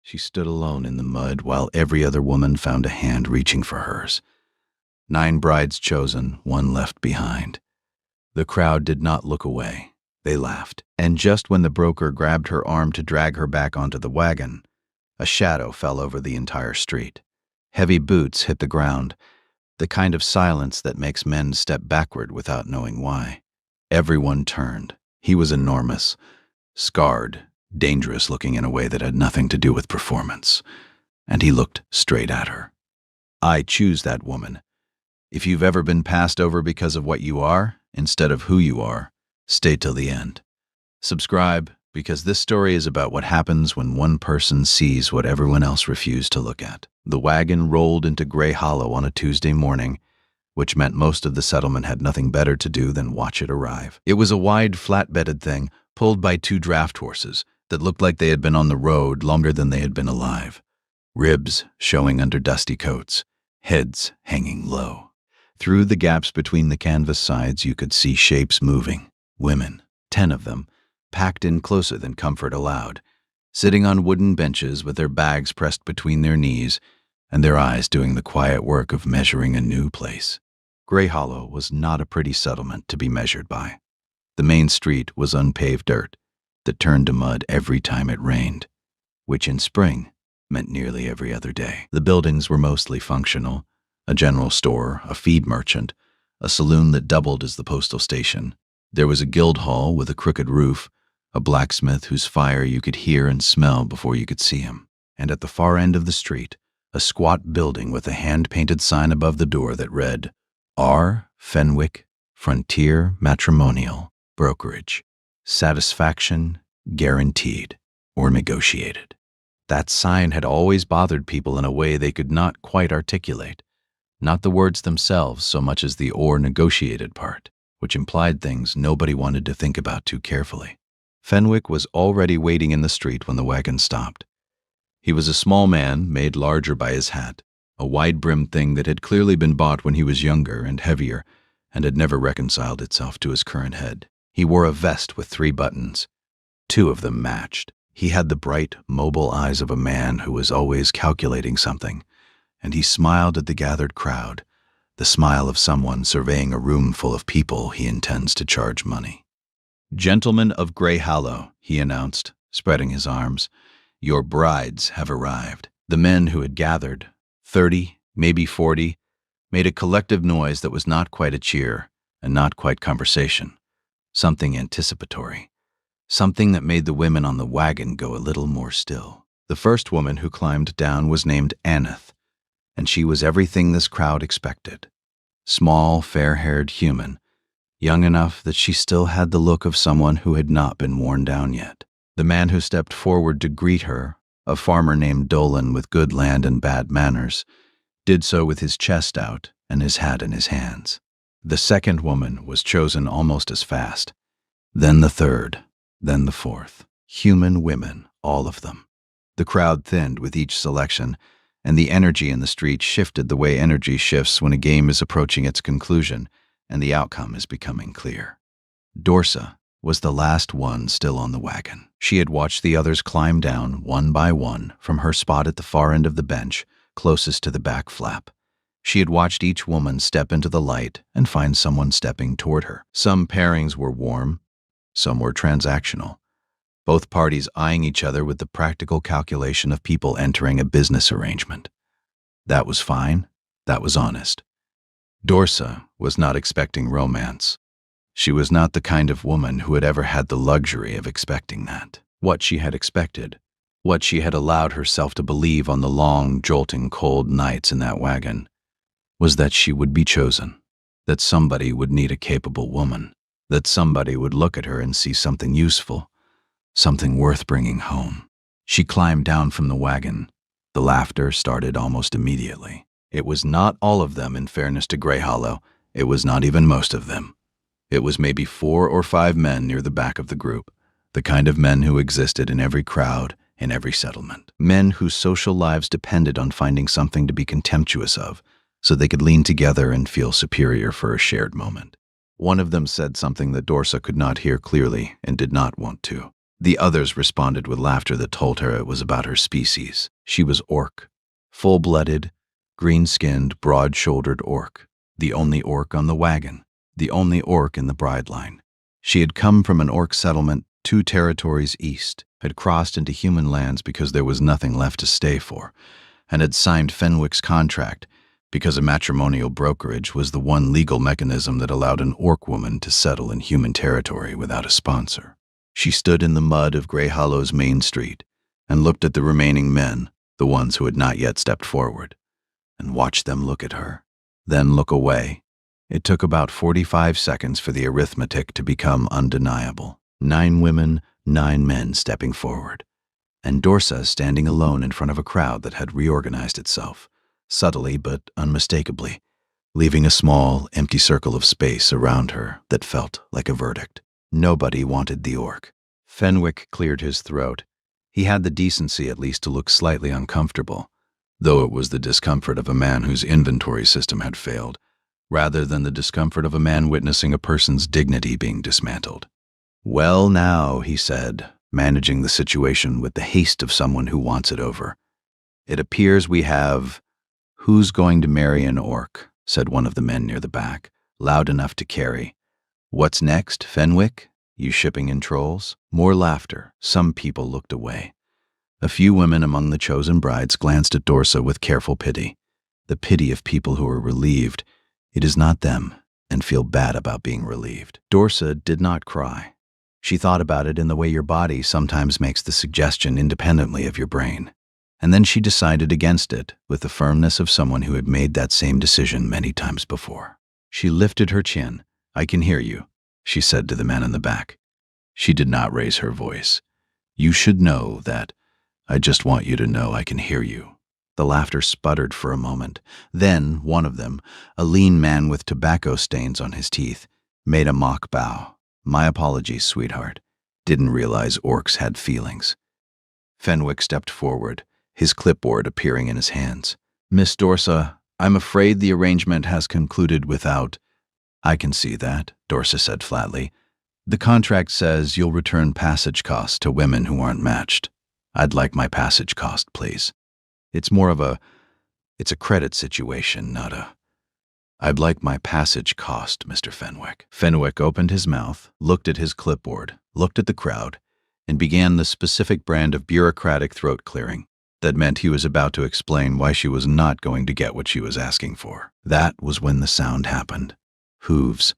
She stood alone in the mud while every other woman found a hand reaching for hers. 9 brides chosen, 1 left behind. The crowd did not look away. They laughed. And just when the broker grabbed her arm to drag her back onto the wagon, a shadow fell over the entire street. Heavy boots hit the ground, the kind of silence that makes men step backward without knowing why. Everyone turned. He was enormous, scarred, dangerous looking in a way that had nothing to do with performance. And he looked straight at her. I choose that woman. If you've ever been passed over because of what you are, instead of who you are, stay till the end. Subscribe, because this story is about what happens when one person sees what everyone else refused to look at. The wagon rolled into Gray Hollow on a Tuesday morning, which meant most of the settlement had nothing better to do than watch it arrive. It was a wide, flat-bedded thing, pulled by 2 draft horses that looked like they had been on the road longer than they had been alive. Ribs showing under dusty coats, heads hanging low. Through the gaps between the canvas sides you could see shapes moving. Women, 10 of them, packed in closer than comfort allowed, sitting on wooden benches with their bags pressed between their knees and their eyes doing the quiet work of measuring a new place. Gray Hollow was not a pretty settlement to be measured by. The main street was unpaved dirt that turned to mud every time it rained, which in spring meant nearly every other day. The buildings were mostly functional: a general store, a feed merchant, a saloon that doubled as the postal station. There was a guild hall with a crooked roof, a blacksmith whose fire you could hear and smell before you could see him, and at the far end of the street, a squat building with a hand-painted sign above the door that read, R. Fenwick, Frontier Matrimonial Brokerage. Satisfaction guaranteed or negotiated. That sign had always bothered people in a way they could not quite articulate. Not the words themselves so much as the or negotiated part, which implied things nobody wanted to think about too carefully. Fenwick was already waiting in the street when the wagon stopped. He was a small man, made larger by his hat, a wide-brimmed thing that had clearly been bought when he was younger and heavier, and had never reconciled itself to his current head. He wore a vest with 3 buttons. 2 of them matched. He had the bright, mobile eyes of a man who was always calculating something, and he smiled at the gathered crowd, the smile of someone surveying a room full of people he intends to charge money. "Gentlemen of Gray Hollow," he announced, spreading his arms, "your brides have arrived." The men who had gathered, 30, maybe 40, made a collective noise that was not quite a cheer and not quite conversation, something anticipatory, something that made the women on the wagon go a little more still. The first woman who climbed down was named Aneth, and she was everything this crowd expected. Small, fair-haired human, young enough that she still had the look of someone who had not been worn down yet. The man who stepped forward to greet her, a farmer named Dolan with good land and bad manners, did so with his chest out and his hat in his hands. The second woman was chosen almost as fast. Then the third, then the fourth. Human women, all of them. The crowd thinned with each selection, and the energy in the street shifted the way energy shifts when a game is approaching its conclusion and the outcome is becoming clear. Dorsa was the last one still on the wagon. She had watched the others climb down, one by one, from her spot at the far end of the bench, closest to the back flap. She had watched each woman step into the light and find someone stepping toward her. Some pairings were warm, some were transactional, both parties eyeing each other with the practical calculation of people entering a business arrangement. That was fine, that was honest. Dorsa was not expecting romance. She was not the kind of woman who had ever had the luxury of expecting that. What she had expected, what she had allowed herself to believe on the long, jolting, cold nights in that wagon, was that she would be chosen, that somebody would need a capable woman, that somebody would look at her and see something useful, something worth bringing home. She climbed down from the wagon. The laughter started almost immediately. It was not all of them, in fairness to Gray Hollow. It was not even most of them. It was maybe 4 or 5 men near the back of the group, the kind of men who existed in every crowd, in every settlement. Men whose social lives depended on finding something to be contemptuous of, so they could lean together and feel superior for a shared moment. One of them said something that Dorsa could not hear clearly and did not want to. The others responded with laughter that told her it was about her species. She was Orc. Full-blooded, green-skinned, broad-shouldered Orc. The only Orc on the wagon. The only Orc in the bride line. She had come from an Orc settlement 2 territories east, had crossed into human lands because there was nothing left to stay for, and had signed Fenwick's contract because a matrimonial brokerage was the one legal mechanism that allowed an Orc woman to settle in human territory without a sponsor. She stood in the mud of Grey Hollow's main street and looked at the remaining men, the ones who had not yet stepped forward, and watched them look at her, then look away. It took about 45 seconds for the arithmetic to become undeniable. 9 women, 9 men stepping forward, and Dorsa standing alone in front of a crowd that had reorganized itself, subtly but unmistakably, leaving a small, empty circle of space around her that felt like a verdict. Nobody wanted the Orc. Fenwick cleared his throat. He had the decency at least to look slightly uncomfortable, though it was the discomfort of a man whose inventory system had failed, rather than the discomfort of a man witnessing a person's dignity being dismantled. "Well now," he said, managing the situation with the haste of someone who wants it over. "It appears we have—" "Who's going to marry an Orc?" said one of the men near the back, loud enough to carry. "What's next, Fenwick? You shipping in trolls?" More laughter. Some people looked away. A few women among the chosen brides glanced at Dorsa with careful pity. The pity of people who are relieved. It is not them, and feel bad about being relieved. Dorsa did not cry. She thought about it in the way your body sometimes makes the suggestion independently of your brain. And then she decided against it with the firmness of someone who had made that same decision many times before. She lifted her chin. "I can hear you," she said to the man in the back. She did not raise her voice. "You should know that. I just want you to know I can hear you." The laughter sputtered for a moment. Then one of them, a lean man with tobacco stains on his teeth, made a mock bow. "My apologies, sweetheart. Didn't realize Orcs had feelings." Fenwick stepped forward, his clipboard appearing in his hands. "Miss Dorsa, I'm afraid the arrangement has concluded without—" "I can see that," Dorsa said flatly. "The contract says you'll return passage costs to women who aren't matched. I'd like my passage cost, please. It's a credit situation, not a— I'd like my passage cost, Mr. Fenwick." Fenwick opened his mouth, looked at his clipboard, looked at the crowd, and began the specific brand of bureaucratic throat clearing that meant he was about to explain why she was not going to get what she was asking for. That was when the sound happened. Hooves,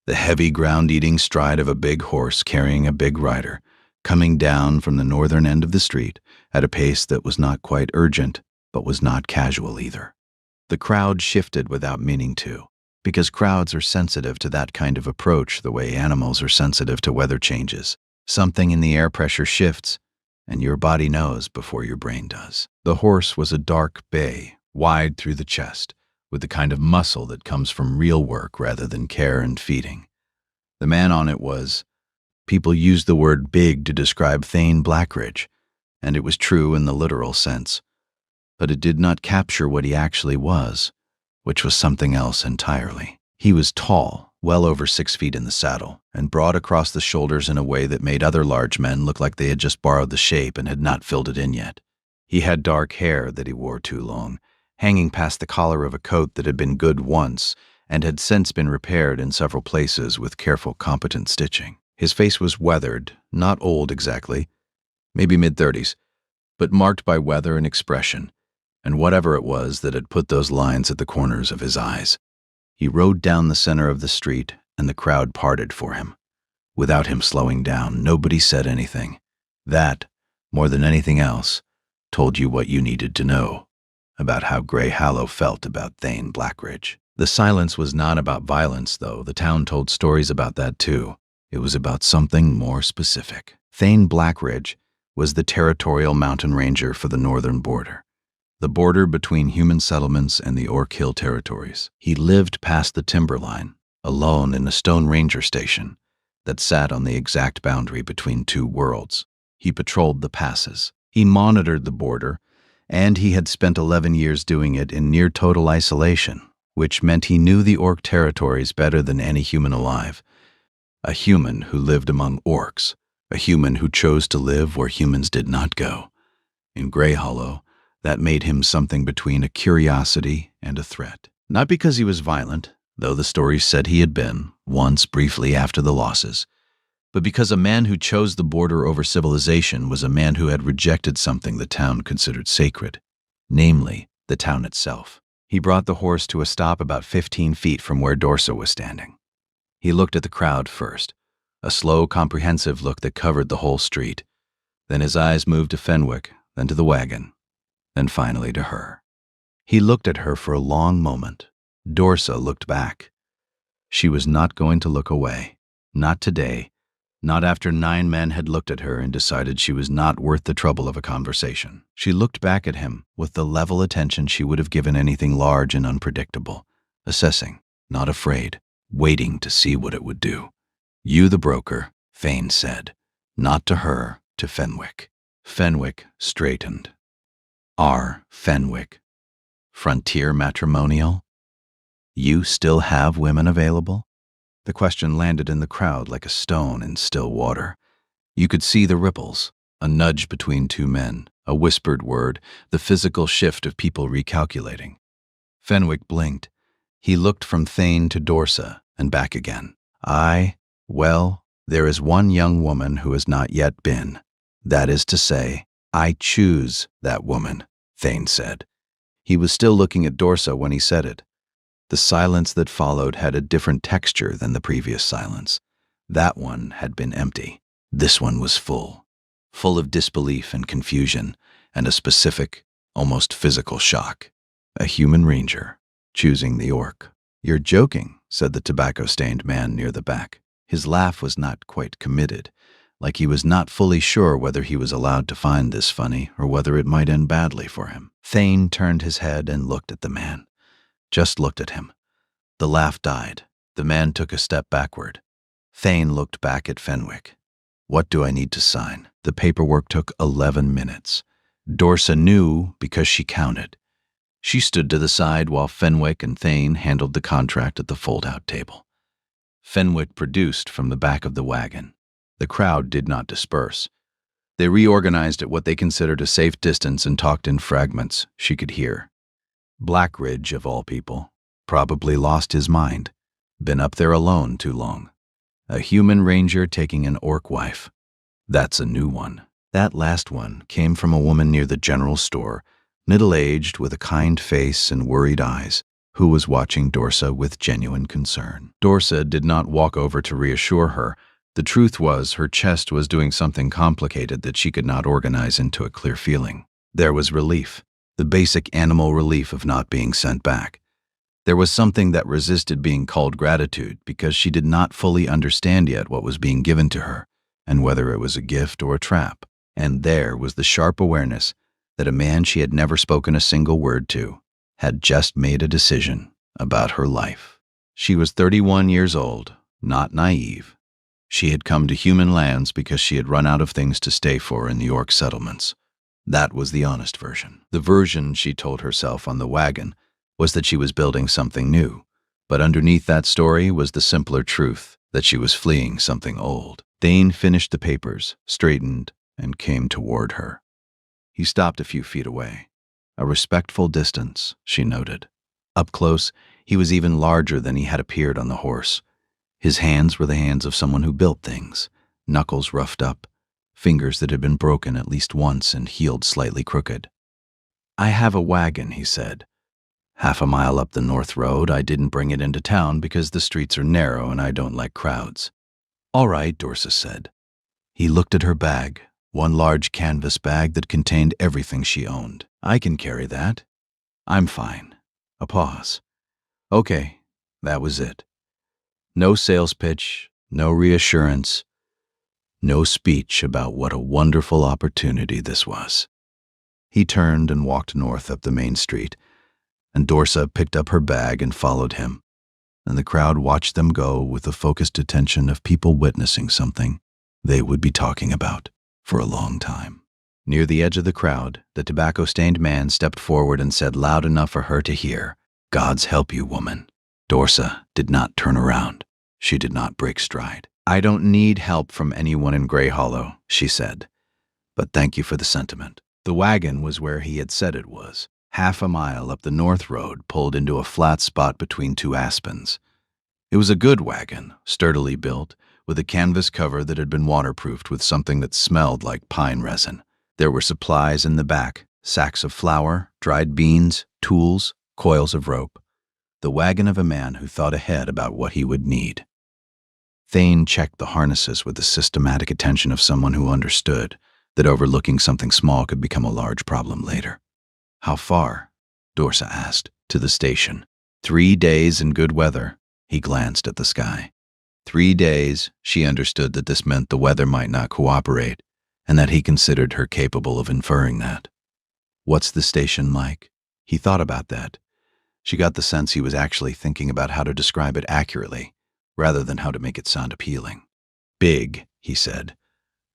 the heavy ground-eating stride of a big horse carrying a big rider, coming down from the northern end of the street at a pace that was not quite urgent, but was not casual either. The crowd shifted without meaning to, because crowds are sensitive to that kind of approach the way animals are sensitive to weather changes. Something in the air pressure shifts, and your body knows before your brain does. The horse was a dark bay, wide through the chest, with the kind of muscle that comes from real work rather than care and feeding. The man on it was— people used the word big to describe Thane Blackridge, and it was true in the literal sense. But it did not capture what he actually was, which was something else entirely. He was tall, well over 6 feet in the saddle, and broad across the shoulders in a way that made other large men look like they had just borrowed the shape and had not filled it in yet. He had dark hair that he wore too long, hanging past the collar of a coat that had been good once and had since been repaired in several places with careful, competent stitching. His face was weathered, not old exactly, maybe mid-30s, but marked by weather and expression, and whatever it was that had put those lines at the corners of his eyes. He rode down the center of the street, and the crowd parted for him. Without him slowing down, nobody said anything. That, more than anything else, told you what you needed to know about how Grey Hollow felt about Thane Blackridge. The silence was not about violence, though. The town told stories about that, too. It was about something more specific. Thane Blackridge was the territorial mountain ranger for the northern border, the border between human settlements and the Orc Hill territories. He lived past the timberline, alone in a stone ranger station that sat on the exact boundary between 2 worlds. He patrolled the passes. He monitored the border, and he had spent 11 years doing it in near total isolation, which meant he knew the Orc territories better than any human alive. A human who lived among Orcs, a human who chose to live where humans did not go. In Grey Hollow, that made him something between a curiosity and a threat. Not because he was violent, though the stories said he had been, once briefly after the losses, but because a man who chose the border over civilization was a man who had rejected something the town considered sacred, namely, the town itself. He brought the horse to a stop about 15 feet from where Dorsa was standing. He looked at the crowd first, a slow, comprehensive look that covered the whole street. Then his eyes moved to Fenwick, then to the wagon, then finally to her. He looked at her for a long moment. Dorsa looked back. She was not going to look away. Not today. Not after 9 men had looked at her and decided she was not worth the trouble of a conversation. She looked back at him with the level attention she would have given anything large and unpredictable, assessing, not afraid, waiting to see what it would do. "You the broker," Thane said, not to her, to Fenwick. Fenwick straightened. "R. Fenwick. Frontier matrimonial? You still have women available?" The question landed in the crowd like a stone in still water. You could see the ripples, a nudge between 2 men, a whispered word, the physical shift of people recalculating. Fenwick blinked. He looked from Thane to Dorsa and back again. Well, there is one young woman who has not yet been. That is to say, I choose that woman," Thane said. He was still looking at Dorsa when he said it. The silence that followed had a different texture than the previous silence. That one had been empty. This one was full of disbelief and confusion, and a specific, almost physical shock. A human ranger, choosing the orc. "You're joking," said the tobacco-stained man near the back. His laugh was not quite committed, like he was not fully sure whether he was allowed to find this funny or whether it might end badly for him. Thane turned his head and looked at the man. Just looked at him. The laugh died. The man took a step backward. Thane looked back at Fenwick. "What do I need to sign?" The paperwork took 11 minutes. Dorsa knew because she counted. She stood to the side while Fenwick and Thane handled the contract at the fold-out table. Fenwick produced from the back of the wagon. The crowd did not disperse. They reorganized at what they considered a safe distance and talked in fragments she could hear. Blackridge, of all people, probably lost his mind. Been up there alone too long. A human ranger taking an orc wife. That's a new one. That last one came from a woman near the general store, middle-aged with a kind face and worried eyes, who was watching Dorsa with genuine concern. Dorsa did not walk over to reassure her. The truth was her chest was doing something complicated that she could not organize into a clear feeling. There was relief. The basic animal relief of not being sent back. There was something that resisted being called gratitude because she did not fully understand yet what was being given to her, and whether it was a gift or a trap. And there was the sharp awareness that a man she had never spoken a single word to had just made a decision about her life. She was 31 years old, not naive. She had come to human lands because she had run out of things to stay for in the orc settlements. That was the honest version. The version, she told herself on the wagon, was that she was building something new. But underneath that story was the simpler truth that she was fleeing something old. Thane finished the papers, straightened, and came toward her. He stopped a few feet away. A respectful distance, she noted. Up close, he was even larger than he had appeared on the horse. His hands were the hands of someone who built things, knuckles roughed up, fingers that had been broken at least once and healed slightly crooked. "I have a wagon," he said. "Half a mile up the north road. I didn't bring it into town because the streets are narrow and I don't like crowds." "All right," Dorsa said. He looked at her bag, one large canvas bag that contained everything she owned. "I can carry that. I'm fine." A pause. Okay, that was it. No sales pitch, no reassurance, no speech about what a wonderful opportunity this was. He turned and walked north up the main street, and Dorsa picked up her bag and followed him, and the crowd watched them go with the focused attention of people witnessing something they would be talking about for a long time. Near the edge of the crowd, the tobacco-stained man stepped forward and said loud enough for her to hear, "God's help you, woman." Dorsa did not turn around. She did not break stride. I don't need help from anyone in Grey Hollow, she said, but thank you for the sentiment. The wagon was where he had said it was, half a mile up the north road, pulled into a flat spot between two aspens. It was a good wagon, sturdily built, with a canvas cover that had been waterproofed with something that smelled like pine resin. There were supplies in the back, sacks of flour, dried beans, tools, coils of rope. The wagon of a man who thought ahead about what he would need. Thane checked the harnesses with the systematic attention of someone who understood that overlooking something small could become a large problem later. How far? Dorsa asked. To the station. 3 days in good weather. He glanced at the sky. 3 days, she understood that this meant the weather might not cooperate, and that he considered her capable of inferring that. What's the station like? He thought about that. She got the sense he was actually thinking about how to describe it accurately, rather than how to make it sound appealing. Big, he said.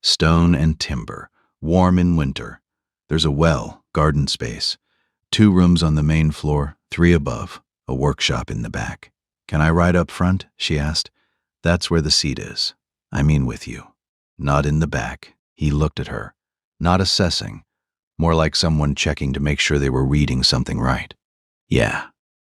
Stone and timber, warm in winter. There's a well, garden space. 2 rooms on the main floor, 3 above, a workshop in the back. Can I ride up front? She asked. That's where the seat is. I mean with you. Not in the back. He looked at her. Not assessing. More like someone checking to make sure they were reading something right. Yeah,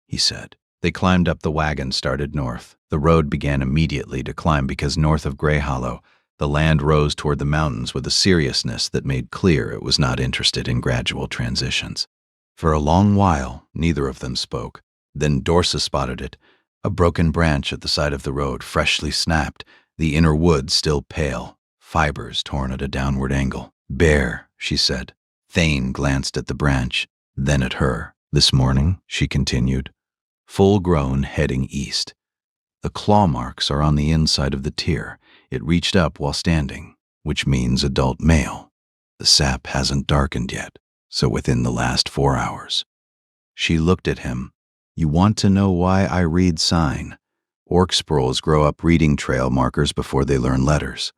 he said. They climbed up the wagon, started north. The road began immediately to climb because north of Grey Hollow, the land rose toward the mountains with a seriousness that made clear it was not interested in gradual transitions. For a long while, neither of them spoke. Then Dorsa spotted it. A broken branch at the side of the road, freshly snapped, the inner wood still pale, fibers torn at a downward angle. Bare, she said. Thane glanced at the branch, then at her. This morning, she continued. Full-grown, heading east. The claw marks are on the inside of the tear. It reached up while standing, which means adult male. The sap hasn't darkened yet, so within the last 4 hours. She looked at him. You want to know why I read sign? Orc sproles grow up reading trail markers before they learn letters.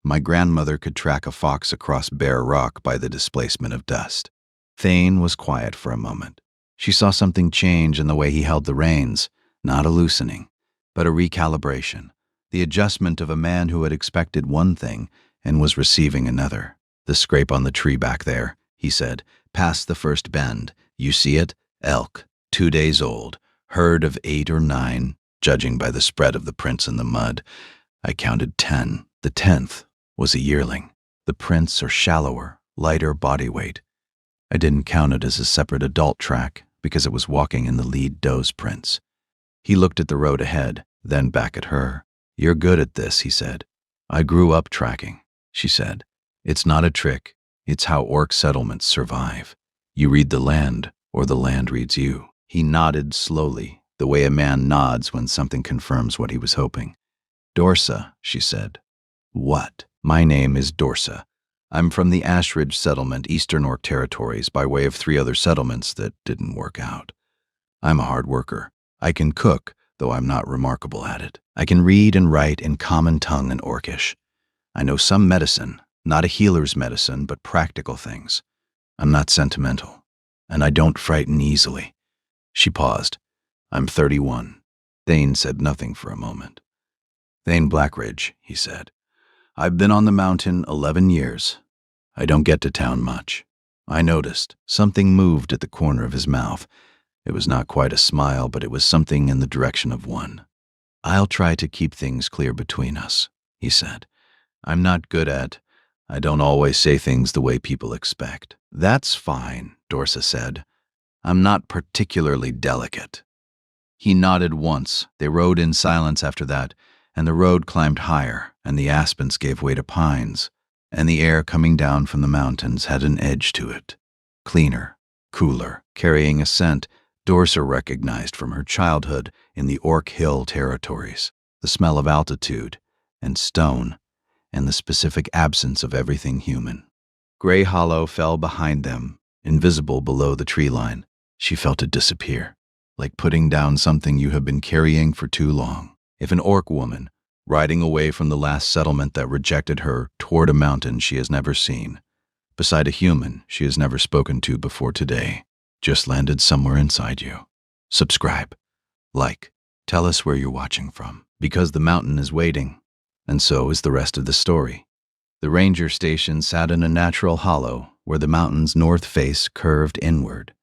My grandmother could track a fox across bare rock by the displacement of dust. Thane was quiet for a moment. She saw something change in the way he held the reins, not a loosening, but a recalibration, the adjustment of a man who had expected one thing and was receiving another. The scrape on the tree back there, he said, past the first bend. You see it? Elk. 2 days old, herd of 8 or 9, judging by the spread of the prints in the mud. I counted 10. The 10th was a yearling. The prints are shallower, lighter body weight. I didn't count it as a separate adult track because it was walking in the lead doe's prints. He looked at the road ahead, then back at her. You're good at this, he said. I grew up tracking, she said. It's not a trick. It's how orc settlements survive. You read the land, or the land reads you. He nodded slowly, the way a man nods when something confirms what he was hoping. Dorsa, she said. What? My name is Dorsa. I'm from the Ashridge settlement, Eastern Orc territories, by way of 3 other settlements that didn't work out. I'm a hard worker. I can cook, though I'm not remarkable at it. I can read and write in common tongue and Orcish. I know some medicine, not a healer's medicine, but practical things. I'm not sentimental, and I don't frighten easily. She paused. I'm 31. Thane said nothing for a moment. Thane Blackridge, he said. I've been on the mountain 11 years. I don't get to town much. I noticed. Something moved at the corner of his mouth. It was not quite a smile, but it was something in the direction of one. I'll try to keep things clear between us, he said. I'm not good at. I don't always say things the way people expect. That's fine, Dorsa said. I'm not particularly delicate. He nodded once. They rode in silence after that, and the road climbed higher, and the aspens gave way to pines, and the air coming down from the mountains had an edge to it. Cleaner, cooler, carrying a scent Dorsa recognized from her childhood in the Orc Hill territories, the smell of altitude and stone, and the specific absence of everything human. Grey Hollow fell behind them, invisible below the tree line. She felt it disappear, like putting down something you have been carrying for too long. If an orc woman, riding away from the last settlement that rejected her toward a mountain she has never seen, beside a human she has never spoken to before today, just landed somewhere inside you. Subscribe. Like. Tell us where you're watching from, because the mountain is waiting. And so is the rest of the story. The ranger station sat in a natural hollow where the mountain's north face curved inward,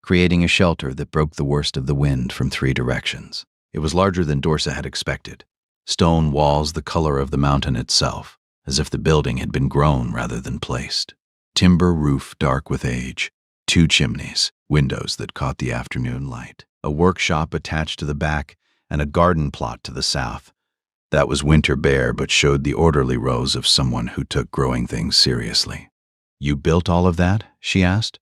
creating a shelter that broke the worst of the wind from 3 directions. It was larger than Dorsa had expected. Stone walls the color of the mountain itself, as if the building had been grown rather than placed. Timber roof dark with age, 2 chimneys, windows that caught the afternoon light, a workshop attached to the back, and a garden plot to the south. That was winter bare but showed the orderly rows of someone who took growing things seriously. "You built all of that?" she asked.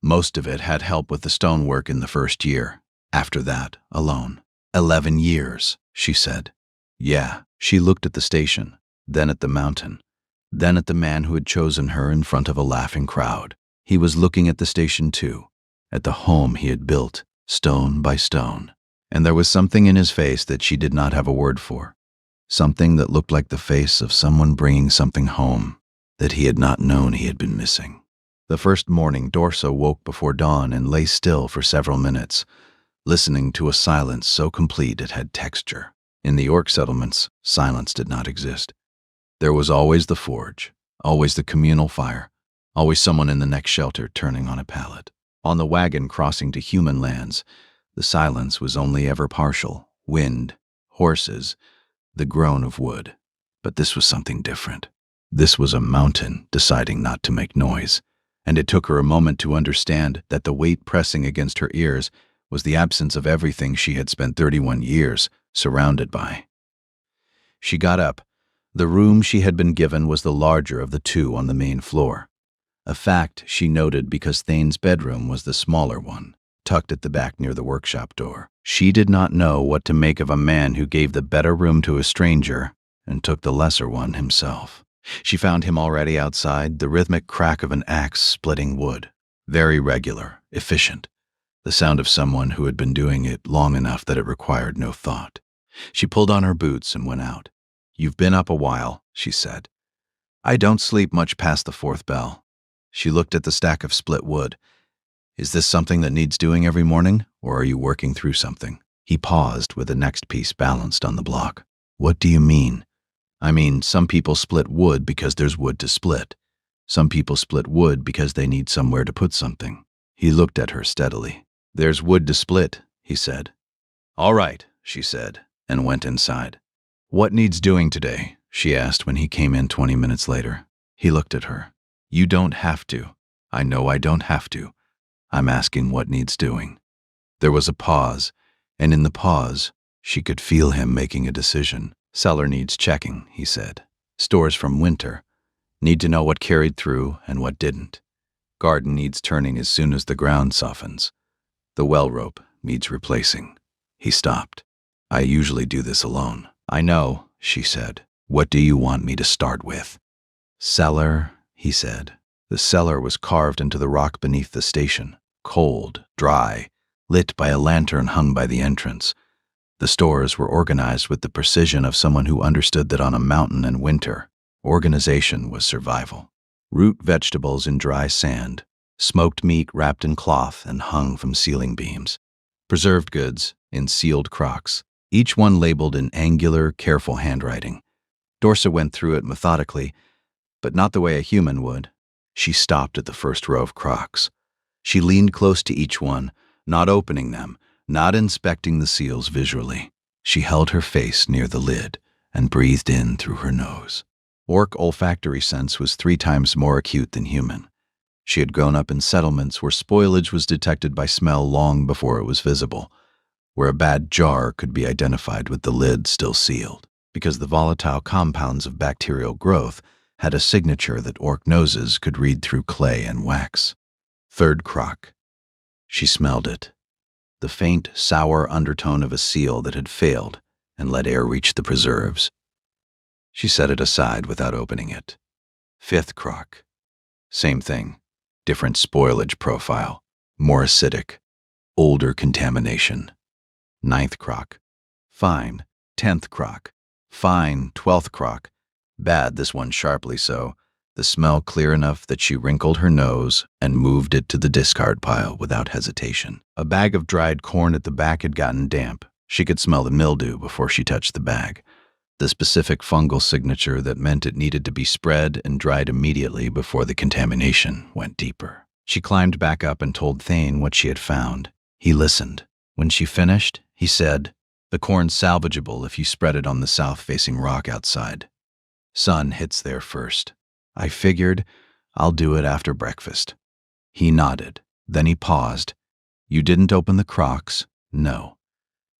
"Most of it had help with the stonework in the first year. After that, alone." 11 years, she said. Yeah, she looked at the station, then at the mountain, then at the man who had chosen her in front of a laughing crowd. He was looking at the station too, at the home he had built, stone by stone. And there was something in his face that she did not have a word for. Something that looked like the face of someone bringing something home that he had not known he had been missing. The first morning, Dorsa woke before dawn and lay still for several minutes, listening to a silence so complete it had texture. In the Orc settlements, silence did not exist. There was always the forge, always the communal fire, always someone in the next shelter turning on a pallet. On the wagon crossing to human lands, the silence was only ever partial: wind, horses, the groan of wood. But this was something different. This was a mountain deciding not to make noise, and it took her a moment to understand that the weight pressing against her ears was the absence of everything she had spent 31 years surrounded by. She got up. The room she had been given was the larger of the 2 on the main floor, a fact she noted because Thane's bedroom was the smaller one, tucked at the back near the workshop door. She did not know what to make of a man who gave the better room to a stranger and took the lesser one himself. She found him already outside, the rhythmic crack of an axe splitting wood. Very regular, efficient, the sound of someone who had been doing it long enough that it required no thought. She pulled on her boots and went out. "You've been up a while," she said. "I don't sleep much past the 4th bell." She looked at the stack of split wood. "Is this something that needs doing every morning, or are you working through something?" He paused with the next piece balanced on the block. "What do you mean?" "I mean, some people split wood because there's wood to split. Some people split wood because they need somewhere to put something." He looked at her steadily. "There's wood to split," he said. "All right," she said, and went inside. "What needs doing today?" she asked when he came in 20 minutes later. He looked at her. "You don't have to." "I know I don't have to. I'm asking what needs doing." There was a pause, and in the pause, she could feel him making a decision. "Cellar needs checking," he said. "Stores from winter. Need to know what carried through and what didn't. Garden needs turning as soon as the ground softens. The well rope needs replacing." He stopped. "I usually do this alone." "I know," she said. "What do you want me to start with?" "Cellar," he said. The cellar was carved into the rock beneath the station, cold, dry, lit by a lantern hung by the entrance. The stores were organized with the precision of someone who understood that on a mountain in winter, organization was survival. Root vegetables in dry sand, smoked meat wrapped in cloth and hung from ceiling beams, preserved goods in sealed crocks, each one labeled in angular, careful handwriting. Dorsa went through it methodically, but not the way a human would. She stopped at the first row of crocks. She leaned close to each one, not opening them, not inspecting the seals visually. She held her face near the lid and breathed in through her nose. Orc olfactory sense was 3 times more acute than human. She had grown up in settlements where spoilage was detected by smell long before it was visible, where a bad jar could be identified with the lid still sealed, because the volatile compounds of bacterial growth had a signature that orc noses could read through clay and wax. 3rd crock. She smelled it. The faint, sour undertone of a seal that had failed and let air reach the preserves. She set it aside without opening it. 5th crock. Same thing. Different spoilage profile. More acidic. Older contamination. 9th crock. Fine. 10th crock. Fine. 12th crock. Bad, this one sharply so. The smell clear enough that she wrinkled her nose and moved it to the discard pile without hesitation. A bag of dried corn at the back had gotten damp. She could smell the mildew before she touched the bag. the specific fungal signature that meant it needed to be spread and dried immediately before the contamination went deeper. She climbed back up and told Thane what she had found. He listened. When she finished, he said, "The corn's salvageable if you spread it on the south-facing rock outside. Sun hits there first. I figured I'll do it after breakfast." He nodded. Then he paused. "You didn't open the crocks?" "No."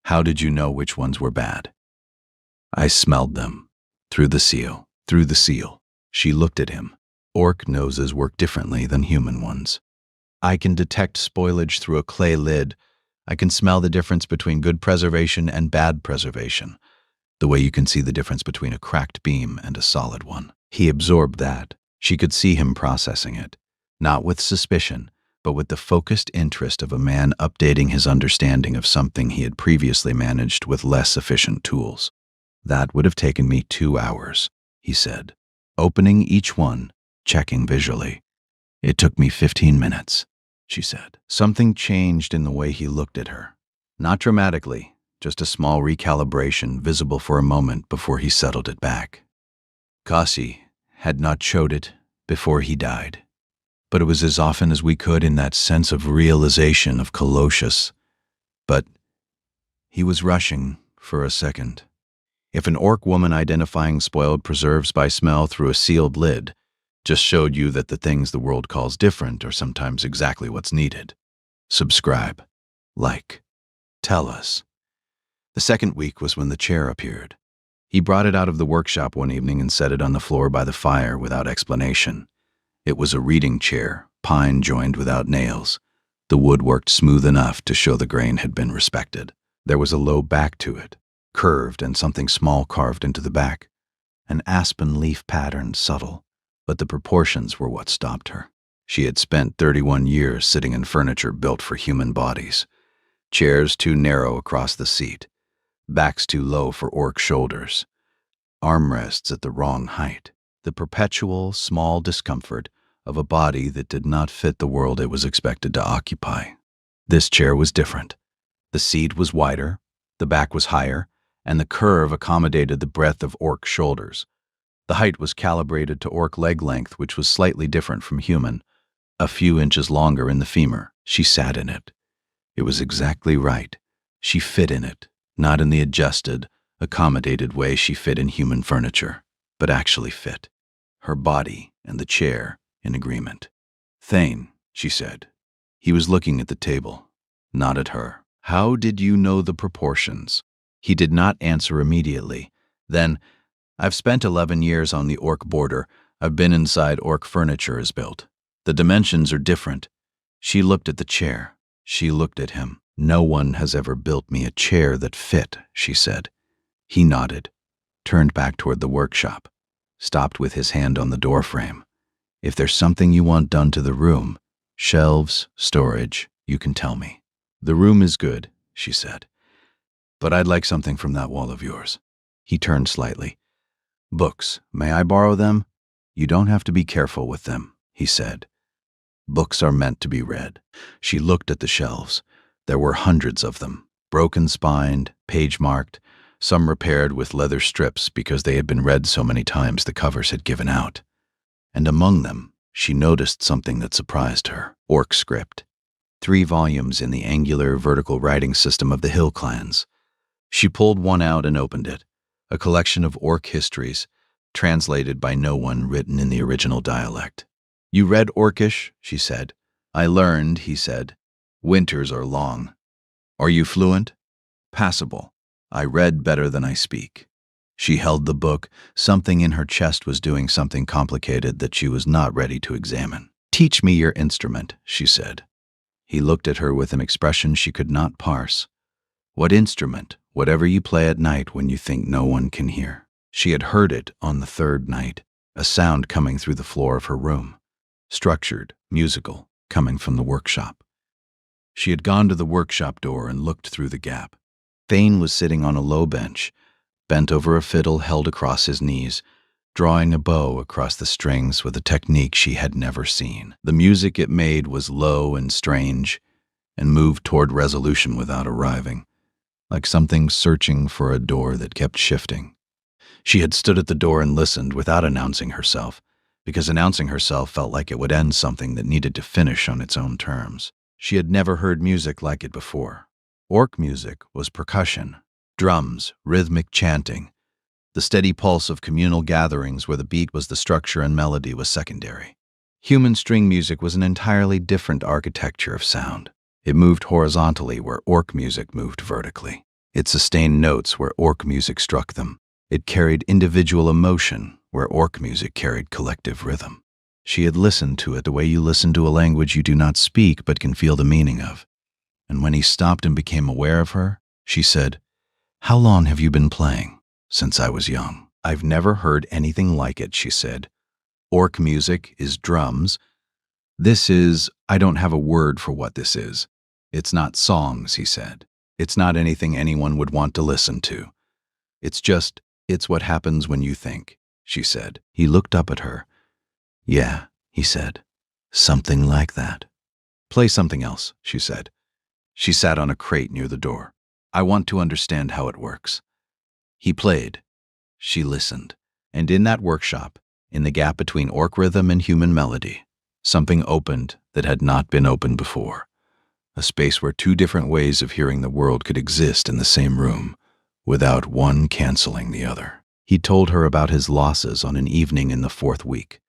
"How did you know which ones were bad?" "I smelled them. Through the seal." "Through the seal." She looked at him. Orc noses work differently than human ones. "I can detect spoilage through a clay lid. I can smell the difference between good preservation and bad preservation, the way you can see the difference between a cracked beam and a solid one." He absorbed that. She could see him processing it, not with suspicion, but with the focused interest of a man updating his understanding of something he had previously managed with less efficient tools. "That would have taken me 2 hours," he said, opening each one, checking visually. "It took me 15 minutes, she said. Something changed in the way he looked at her. Not dramatically, just a small recalibration visible for a moment before he settled it back. Kasi had not showed it before he died, but it was as often as we could in that sense of realization of Colossus. But he was rushing for a second. If an orc woman identifying spoiled preserves by smell through a sealed lid just showed you that the things the world calls different are sometimes exactly what's needed. Subscribe. Like. Tell us. The second week was when the chair appeared. He brought it out of the workshop one evening and set it on the floor by the fire without explanation. It was a reading chair, pine joined without nails. The wood worked smooth enough to show the grain had been respected. There was a low back to it, curved and something small carved into the back. An aspen leaf pattern, subtle, but the proportions were what stopped her. She had spent 31 years sitting in furniture built for human bodies. Chairs too narrow across the seat, backs too low for orc shoulders, armrests at the wrong height, the perpetual, small discomfort of a body that did not fit the world it was expected to occupy. This chair was different. The seat was wider, the back was higher, and the curve accommodated the breadth of orc shoulders. The height was calibrated to orc leg length, which was slightly different from human, a few inches longer in the femur. She sat in it. It was exactly right. She fit in it, not in the adjusted, accommodated way she fit in human furniture, but actually fit. Her body and the chair in agreement. "Thane," she said. He was looking at the table, not at her. "How did you know the proportions?" He did not answer immediately. Then, "I've spent 11 years on the orc border. I've been inside orc furniture is built. The dimensions are different." She looked at the chair. She looked at him. "No one has ever built me a chair that fit," she said. He nodded, turned back toward the workshop, stopped with his hand on the doorframe. "If there's something you want done to the room, shelves, storage, you can tell me." "The room is good," she said, "but I'd like something from that wall of yours." He turned slightly. "Books, may I borrow them?" "You don't have to be careful with them," he said. "Books are meant to be read." She looked at the shelves. There were hundreds of them, broken-spined, page-marked, some repaired with leather strips because they had been read so many times the covers had given out. And among them, she noticed something that surprised her. Orc script. 3 volumes in the angular vertical writing system of the Hill clans. She pulled one out and opened it, a collection of orc histories, translated by no one, written in the original dialect. "You read Orcish?" she said. "I learned," he said. "Winters are long." "Are you fluent?" "Passable. I read better than I speak." She held the book. Something in her chest was doing something complicated that she was not ready to examine. "Teach me your instrument," she said. He looked at her with an expression she could not parse. "What instrument? Whatever you play at night when you think no one can hear." She had heard it on the 3rd night, a sound coming through the floor of her room. Structured, musical, coming from the workshop. She had gone to the workshop door and looked through the gap. Thane was sitting on a low bench, bent over a fiddle held across his knees, drawing a bow across the strings with a technique she had never seen. The music it made was low and strange, and moved toward resolution without arriving, like something searching for a door that kept shifting. She had stood at the door and listened without announcing herself, because announcing herself felt like it would end something that needed to finish on its own terms. She had never heard music like it before. Orc music was percussion, drums, rhythmic chanting, the steady pulse of communal gatherings where the beat was the structure and melody was secondary. Human string music was an entirely different architecture of sound. It moved horizontally where orc music moved vertically. It sustained notes where orc music struck them. It carried individual emotion where orc music carried collective rhythm. She had listened to it the way you listen to a language you do not speak but can feel the meaning of. And when he stopped and became aware of her, she said, "How long have you been playing?" "Since I was young." "I've never heard anything like it," she said. "Orc music is drums. I don't have a word for what this is. It's not songs," he said. "It's not anything anyone would want to listen to. It's what happens when you think," she said. He looked up at her. "Yeah," he said. "Something like that." "Play something else," she said. She sat on a crate near the door. "I want to understand how it works." He played. She listened. And in that workshop, in the gap between orc rhythm and human melody, something opened that had not been opened before. A space where two different ways of hearing the world could exist in the same room, without one canceling the other. He told her about his losses on an evening in the 4th week.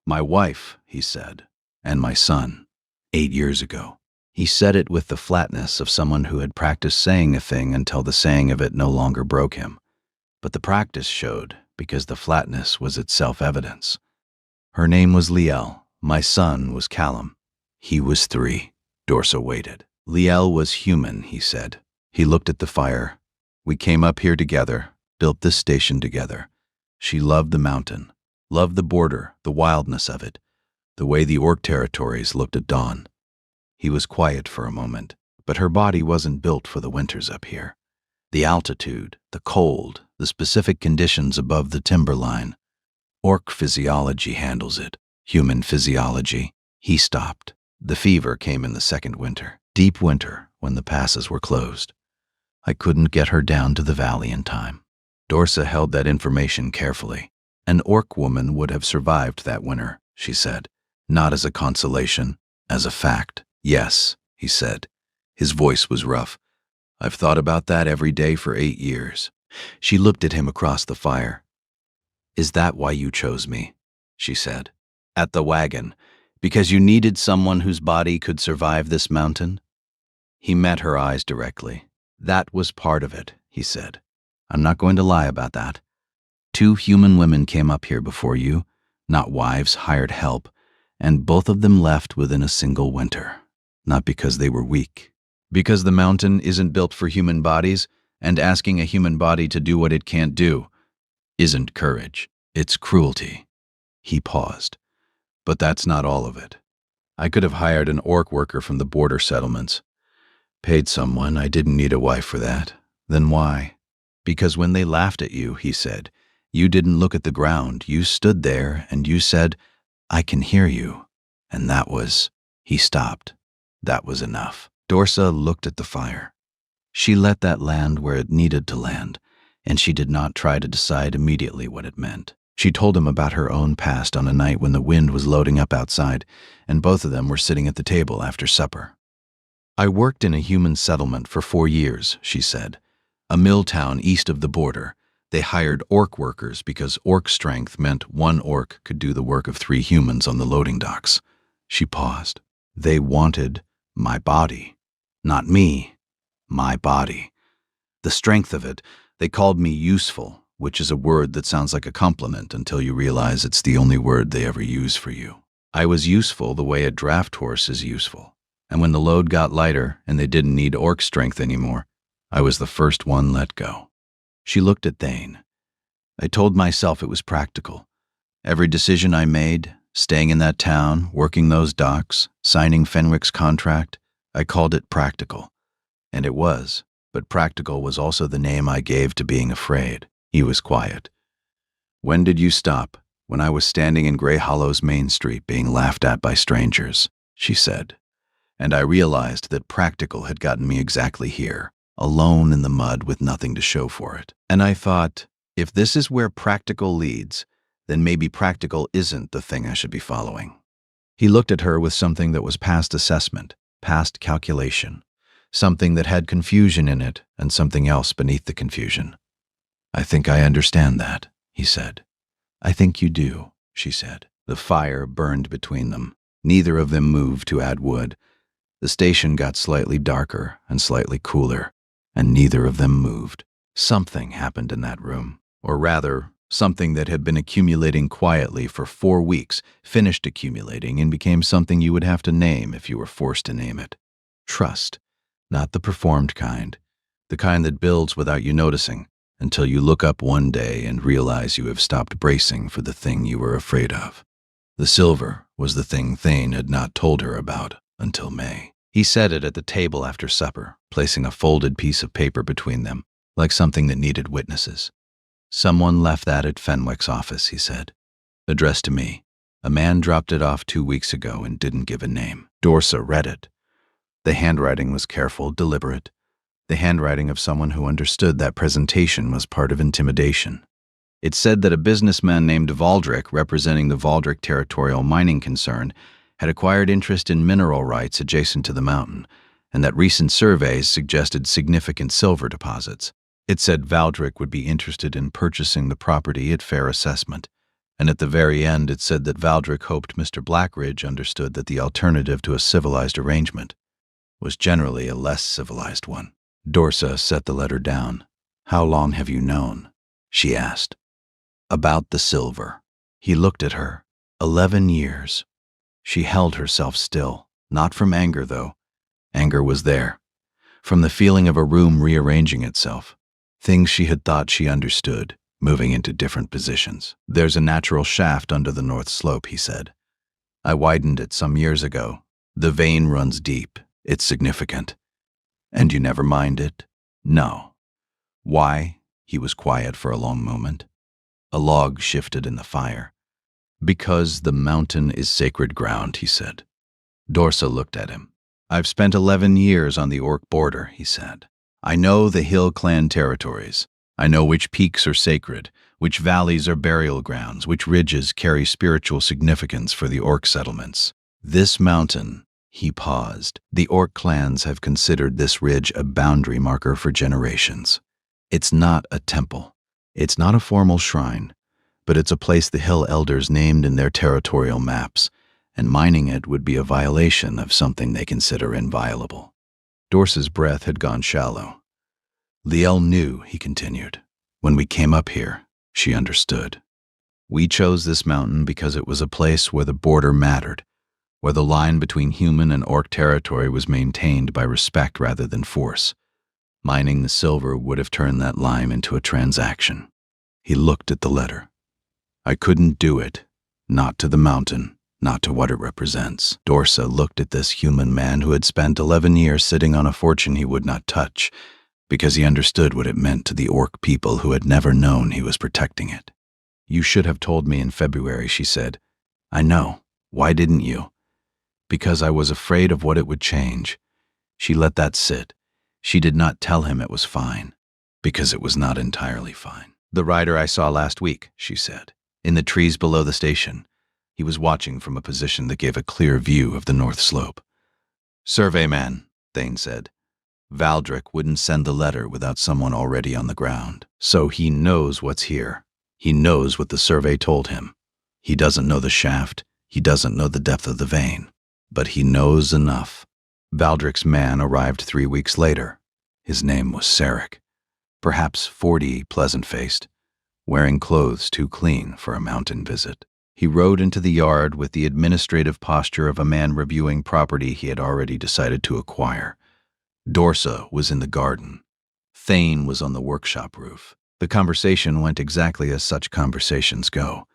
"My wife," he said, "and my son, 8 years ago." He said it with the flatness of someone who had practiced saying a thing until the saying of it no longer broke him. But the practice showed because the flatness was itself evidence. "Her name was Liel. My son was Callum. He was 3. Dorsa waited. "Liel was human," he said. He looked at the fire. "We came up here together, built this station together. She loved the mountain, loved the border, the wildness of it, the way the orc territories looked at dawn." He was quiet for a moment, but her body wasn't built for the winters up here. The altitude, the cold, the specific conditions above the timberline. Orc physiology handles it. Human physiology. He stopped. The fever came in the 2nd winter, deep winter, when the passes were closed. I couldn't get her down to the valley in time. Dorsa held that information carefully. An orc woman would have survived that winter, she said. Not as a consolation, as a fact. "Yes," he said. His voice was rough. "I've thought about that every day for 8 years. She looked at him across the fire. "Is that why you chose me?" she said. "At the wagon, because you needed someone whose body could survive this mountain?" He met her eyes directly. "That was part of it," he said. "I'm not going to lie about that. 2 human women came up here before you, not wives, hired help, and both of them left within a single winter. Not because they were weak. Because the mountain isn't built for human bodies, and asking a human body to do what it can't do isn't courage, it's cruelty." He paused. "But that's not all of it. I could have hired an orc worker from the border settlements. Paid someone, I didn't need a wife for that. Then why?" "Because when they laughed at you," he said, "you didn't look at the ground. You stood there and you said, 'I can hear you.' And that was..." He stopped. "That was enough." Dorsa looked at the fire. She let that land where it needed to land, and she did not try to decide immediately what it meant. She told him about her own past on a night when the wind was loading up outside, and both of them were sitting at the table after supper. "I worked in a human settlement for 4 years, she said. A mill town east of the border. They hired orc workers because orc strength meant 1 orc could do the work of 3 humans on the loading docks." She paused. "They wanted my body. Not me. My body. The strength of it. They called me useful, which is a word that sounds like a compliment until you realize it's the only word they ever use for you. I was useful the way a draft horse is useful. And when the load got lighter and they didn't need orc strength anymore, I was the first one let go." She looked at Thane. "I told myself it was practical. Every decision I made, staying in that town, working those docks, signing Fenwick's contract, I called it practical. And it was, but practical was also the name I gave to being afraid." He was quiet. "When did you stop?" "When I was standing in Grey Hollow's Main Street being laughed at by strangers," she said. "And I realized that practical had gotten me exactly here, alone in the mud with nothing to show for it. And I thought, If this is where practical leads, then maybe practical isn't the thing I should be following. He looked at her with something that was past assessment, past calculation, something that had confusion in it and something else beneath the confusion. I think I understand that, he said. I think you do, she said. The fire burned between them. Neither of them moved to add wood. The station got slightly darker and slightly cooler, and neither of them moved. Something happened in that room, or rather, something that had been accumulating quietly for 4 weeks finished accumulating and became something you would have to name if you were forced to name it. Trust, not the performed kind, the kind that builds without you noticing, until you look up one day and realize you have stopped bracing for the thing you were afraid of. The silver was the thing Thane had not told her about until May. He said it at the table after supper, placing a folded piece of paper between them, like something that needed witnesses. Someone left that at Fenwick's office, he said. Addressed to me. A man dropped it off 2 weeks ago and didn't give a name. Dorsa read it. The handwriting was careful, deliberate. The handwriting of someone who understood that presentation was part of intimidation. It said that a businessman named Valdrick, representing the Valdrick Territorial Mining Concern, had acquired interest in mineral rights adjacent to the mountain, and that recent surveys suggested significant silver deposits. It said Valdrick would be interested in purchasing the property at fair assessment, and at the very end it said that Valdrick hoped Mr. Blackridge understood that the alternative to a civilized arrangement was generally a less civilized one. Dorsa set the letter down. How long have you known? She asked. About the silver. He looked at her. 11 years. She held herself still, not from anger, though. Anger was there. From the feeling of a room rearranging itself. Things she had thought she understood, moving into different positions. There's a natural shaft under the north slope, he said. I widened it some years ago. The vein runs deep. It's significant. And you never mind it? No. Why? He was quiet for a long moment. A log shifted in the fire. Because the mountain is sacred ground, he said. Dorsa looked at him. I've spent 11 years on the Orc border, he said. I know the Hill Clan territories. I know which peaks are sacred, which valleys are burial grounds, which ridges carry spiritual significance for the Orc settlements. This mountain, he paused. The Orc clans have considered this ridge a boundary marker for generations. It's not a temple. It's not a formal shrine, but it's a place the Hill Elders named in their territorial maps, and mining it would be a violation of something they consider inviolable. Dorsa's breath had gone shallow. Liel knew, he continued. When we came up here, she understood. We chose this mountain because it was a place where the border mattered, where the line between human and Orc territory was maintained by respect rather than force. Mining the silver would have turned that line into a transaction. He looked at the letter. I couldn't do it. Not to the mountain, not to what it represents. Dorsa looked at this human man who had spent 11 years sitting on a fortune he would not touch, because he understood what it meant to the Orc people who had never known he was protecting it. You should have told me in February, she said. I know. Why didn't you? Because I was afraid of what it would change. She let that sit. She did not tell him it was fine, because it was not entirely fine. The rider I saw last week, she said, in the trees below the station. He was watching from a position that gave a clear view of the north slope. Surveyman, Thane said. Valdrick wouldn't send the letter without someone already on the ground. So he knows what's here. He knows what the survey told him. He doesn't know the shaft. He doesn't know the depth of the vein. But he knows enough. Valdrick's man arrived 3 weeks later. His name was Sarek. Perhaps 40, pleasant-faced, wearing clothes too clean for a mountain visit. He rode into the yard with the administrative posture of a man reviewing property he had already decided to acquire. Dorsa was in the garden. Thane was on the workshop roof. The conversation went exactly as such conversations go.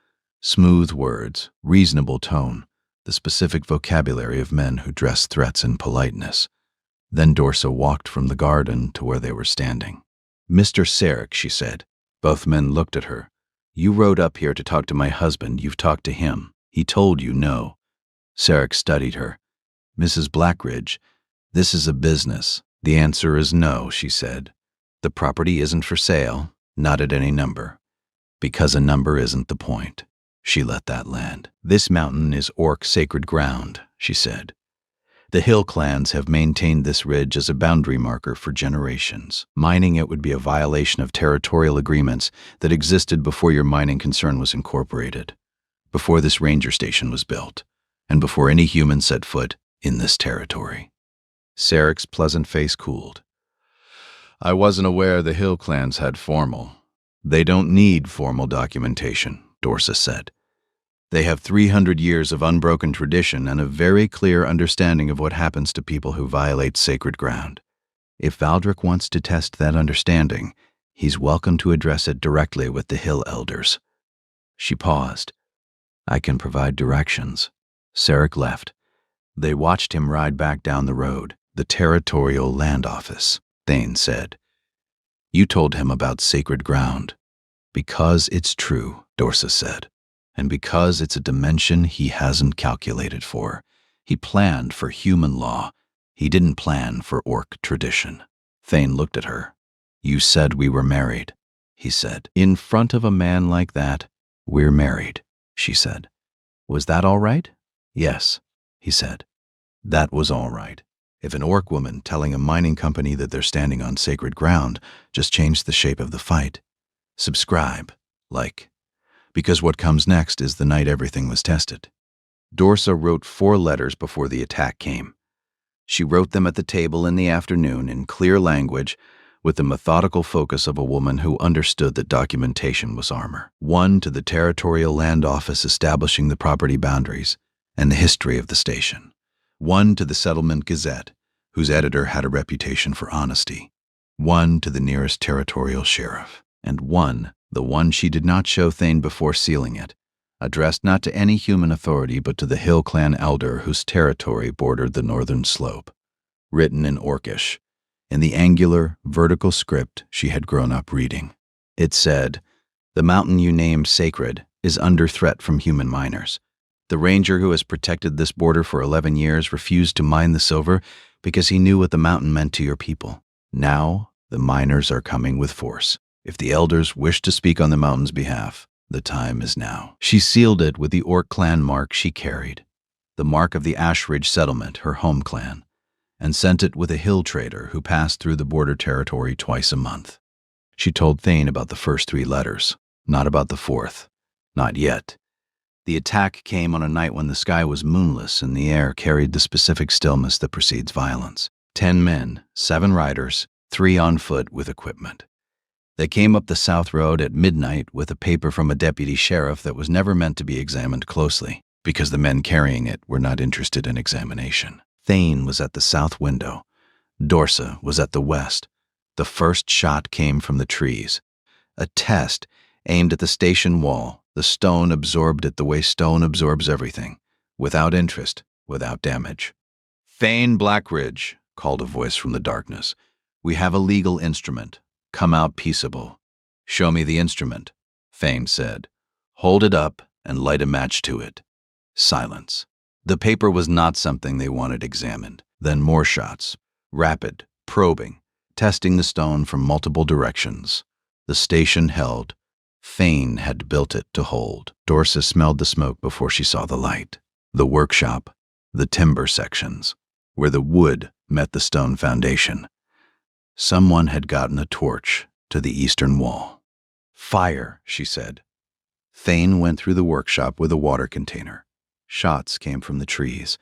Smooth words, reasonable tone, the specific vocabulary of men who dress threats in politeness. Then Dorsa walked from the garden to where they were standing. Mr. Sarek, she said. Both men looked at her. You rode up here to talk to my husband. You've talked to him. He told you no. Sarek studied her. Mrs. Blackridge, this is a business. The answer is no, she said. The property isn't for sale, not at any number. Because a number isn't the point. She let that land. This mountain is Orc sacred ground, she said. The hill clans have maintained this ridge as a boundary marker for generations. Mining it would be a violation of territorial agreements that existed before your mining concern was incorporated, before this ranger station was built, and before any human set foot in this territory. Sarek's pleasant face cooled. I wasn't aware the hill clans had formal. They don't need formal documentation, Dorsa said. They have 300 years of unbroken tradition and a very clear understanding of what happens to people who violate sacred ground. If Valdric wants to test that understanding, he's welcome to address it directly with the hill elders. She paused. I can provide directions. Sarek left. They watched him ride back down the road. The Territorial Land Office, Thane said. You told him about sacred ground. Because it's true, Dorsa said. And because it's a dimension he hasn't calculated for. He planned for human law. He didn't plan for Orc tradition. Thane looked at her. You said we were married, he said. In front of a man like that, we're married, she said. Was that all right? Yes, he said. That was all right. If an Orc woman telling a mining company that they're standing on sacred ground just changed the shape of the fight. Subscribe, like. Because what comes next is the night everything was tested. Dorsa wrote 4 letters before the attack came. She wrote them at the table in the afternoon in clear language with the methodical focus of a woman who understood that documentation was armor. 1 to the Territorial Land Office establishing the property boundaries and the history of the station. 1 to the Settlement Gazette, whose editor had a reputation for honesty. 1 to the nearest territorial sheriff. And 1, the one she did not show Thane before sealing it, addressed not to any human authority but to the Hill Clan elder whose territory bordered the northern slope. Written in Orcish, in the angular, vertical script she had grown up reading. It said, the mountain you named sacred is under threat from human miners. The ranger who has protected this border for 11 years refused to mine the silver because he knew what the mountain meant to your people. Now, the miners are coming with force. If the elders wish to speak on the mountain's behalf, the time is now. She sealed it with the Orc clan mark she carried, the mark of the Ashridge settlement, her home clan, and sent it with a hill trader who passed through the border territory twice a month. She told Thane about the first 3 letters, not about the 4th. Not yet. The attack came on a night when the sky was moonless and the air carried the specific stillness that precedes violence. 10 men, 7 riders, 3 on foot with equipment. They came up the South Road at midnight with a paper from a deputy sheriff that was never meant to be examined closely, because the men carrying it were not interested in examination. Thane was at the south window. Dorsa was at the west. The first shot came from the trees. A test aimed at the station wall. The stone absorbed it the way stone absorbs everything, without interest, without damage. Thane Blackridge, called a voice from the darkness. We have a legal instrument. Come out peaceable. Show me the instrument, Thane said. Hold it up and light a match to it. Silence. The paper was not something they wanted examined. Then more shots. Rapid, probing, testing the stone from multiple directions. The station held. Thane had built it to hold. Dorsa smelled the smoke before she saw the light. The workshop, the timber sections, where the wood met the stone foundation. Someone had gotten a torch to the eastern wall. Fire, she said. Thane went through the workshop with a water container. Shots came from the trees,